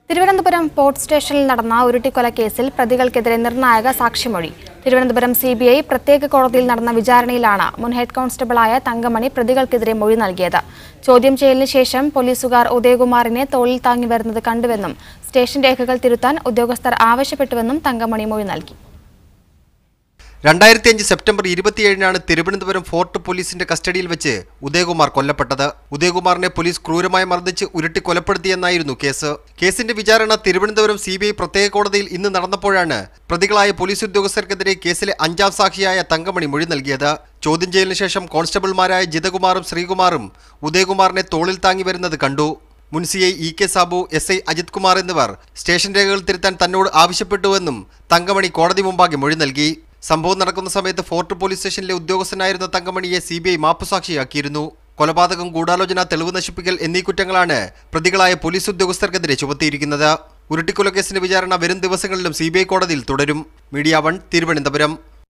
Thiruvananthapuram port സ്റ്റേഷനിൽ നടന്ന ഉരുട്ടിക്കൊല കേസിൽ പ്രതികൾക്കെതിരെ നിർണായക സാക്ഷിമൊഴി. തിരുവനന്തപുരം CBI പ്രത്യേക കോടതിയിൽ നടന്ന വിചാരണയിലാണ് മുൻ ഹെഡ് കോൺസ്റ്റബിളായ തങ്കമണി പ്രതികൾക്കെതിരെ മൊഴി നൽകിയത്. ചോദ്യം ചെയ്യലിന് ശേഷം പോലീസുകാർ ഉദയകുമാറിനെ തോളിൽ താങ്ങി വരുന്നത് കണ്ടുവെന്നും സ്റ്റേഷൻ രേഖകൾ തിരുത്താൻ ഉദ്യോഗസ്ഥർ ആവശ്യപ്പെട്ടുവെന്നും തങ്കമണി മൊഴി നൽകി. 2005 സെപ്റ്റംബർ 27-നാണ് തിരുവനന്തപുരം ഫോർട്ട് പോലീസിന്റെ കസ്റ്റഡിയിൽ വെച്ച് ഉദയകുമാർ കൊല്ലപ്പെട്ടത്. ഉദയകുമാറിനെ പോലീസ് ക്രൂരമായി മർദ്ദിച്ച് ഉരുട്ടി കൊലപ്പെടുത്തിയെന്നായിരുന്നു കേസ്. കേസിന്റെ വിചാരണ തിരുവനന്തപുരം CBI പ്രത്യേക കോടതിയിൽ ഇന്ന് നടന്നപ്പോഴാണ് പ്രതികളായ പോലീസ് ഉദ്യോഗസ്ഥർക്കെതിരെ കേസിലെ 5ാം സാക്ഷിയായ തങ്കമണി മൊഴി നൽകിയത്. ചോദ്യം ചെയ്യലിന് ശേഷം കോൺസ്റ്റബിൾമാരായ ജിതകുമാറും ശ്രീകുമാറും ഉദയകുമാറിനെ തോളിൽ താങ്ങി വരുന്നത് കണ്ടു. മുൻ CI EK Sabu, SI Ajith Kumar എന്നിവർ സ്റ്റേഷൻ രേഖകൾ തിരുത്താൻ തന്നോട് ആവശ്യപ്പെട്ടുവെന്നും തങ്കമണി കോടതി മുമ്പാകെ മൊഴി നൽകി. സംഭവം നടക്കുന്ന സമയത്ത് ഫോർട്ട് പോലീസ് സ്റ്റേഷനിലെ ഉദ്യോഗസ്ഥനായിരുന്ന തങ്കമണിയെ CBI മാപ്പുസാക്ഷിയാക്കിയിരുന്നു. കൊലപാതകം, ഗൂഢാലോചന, തെളിവ് നശിപ്പിക്കൽ എന്നീ കുറ്റങ്ങളാണ് പ്രതികളായ പോലീസ് ഉദ്യോഗസ്ഥർക്കെതിരെ ചുമത്തിയിരിക്കുന്നത്. ഉരുട്ടിക്കൊലക്കേസിന്റെ വിചാരണ വരും ദിവസങ്ങളിലും CBI കോടതിയിൽ തുടരും. മീഡിയ 1 തിരുവനന്തപുരം.